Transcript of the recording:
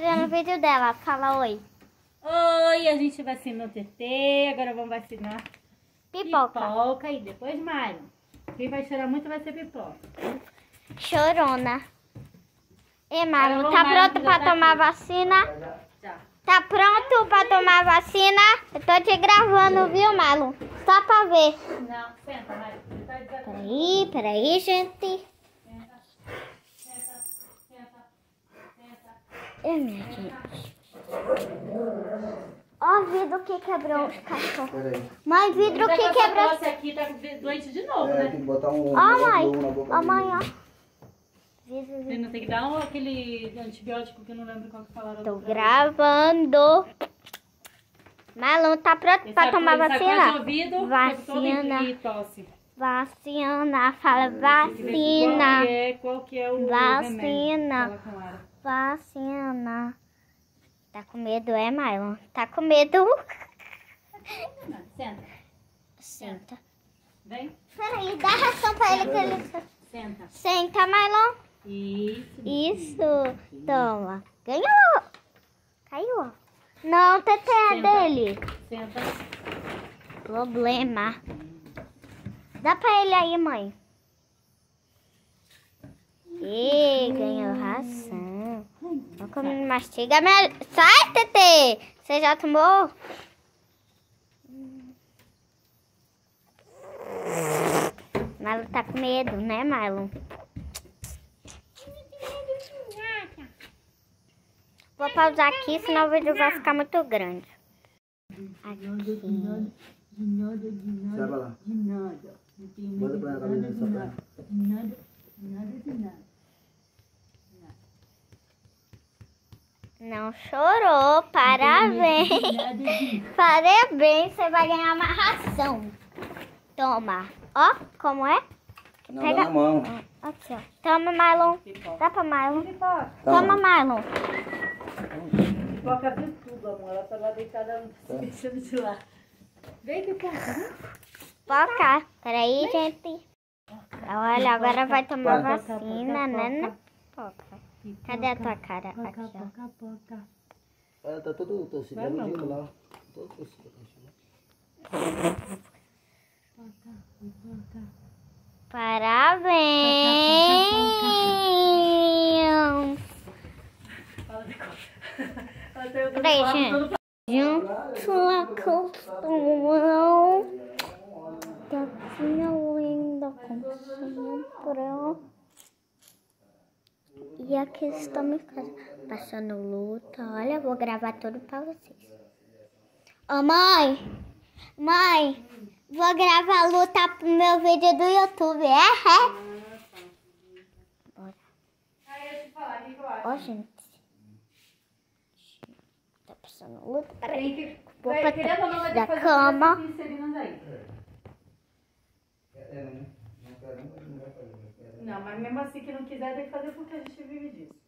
No vídeo dela, fala oi. Oi, a gente vacinou o TT, agora vamos vacinar Pipoca. e depois Marlon. Quem vai chorar muito vai ser Pipoca. Chorona. E Marlon, Agora tá vamos, Marlon, pronto que já pra tá tomar aqui. vacina? Já. Tá pronto pra tomar vacina? Eu tô te gravando, viu, Marlon? Só pra ver. Não, senta, Marlon. Você tá desafiando. Peraí, gente. Senta, senta, senta, senta. E minha gente. Ó o vidro que quebrou os cachorros. Peraí. Mãe, vidro que quebrou. Esse aqui tá doente de novo, Tem né? que botar um Ó, mãe. novo na boca Ó, dele. mãe, ó. Vidro, Você vidro. não tem que dar aquele antibiótico que eu não lembro qual que falaram. Tô outra vez. gravando. Marlon, tá pronto Esse pra tomar sacode de vacina? ouvido, todo Vacina. e tosse. Vacina. Fala Tem que ver vacina. Qual que é o Vacina. remédio. Fala com a Lara. Vacina. Tá com medo, é, Marlon? Tá com medo? Senta. Senta. Vem. Peraí, dá ração pra ele que ele... Senta. Senta, Marlon. Isso. Isso. Toma. Ganhou. Caiu, ó. Não, TT é Senta. dele. Senta. Problema. Dá pra ele aí, mãe. Ih, ganhou ração. Não come, mastiga. Sai, TT. Você já tomou? Marlon tá com medo, né, Marlon? Vou pausar aqui, senão o vídeo vai ficar muito grande. Aqui. Sai pra lá. De nada. Não tenho Bota medo pra ela, de Lina, só pra ela. nada. De nada. Não chorou, parabéns. Parabéns, você vai ganhar uma ração. Toma. Ó, como é? Não, Pega- dá na mão. Aqui, ó. Toma, Marlon. Dá pra Marlon. Toma, Marlon. Pipoca viu tudo, amor. Ela tá lá deitada, se mexendo de lá. Vem, Pipoca. Poca. Peraí, gente. Olha, agora vai tomar vacina, né? Poca. Cadê a tua cara? Aqui, ó. Poca. Ela tá todo torcido. Vai, Ela não. viu lá. Todo torcido. Parabéns. Fala de coisa. Ela tem o Peraí, telefone gente. todo. Junto a construção da minha linda construção. E aqui estamos passando luta. Olha, vou gravar tudo pra vocês. Ô, mãe! Mãe! Vou gravar a luta pro meu vídeo do YouTube. Bora. Ó, gente. Tá passando luta. Peraí. Vou pra Querendo ou não, vai ter da que fazer cama. essas inserinas aí. Não, mas mesmo assim que não quiser, tem que fazer porque a gente vive disso.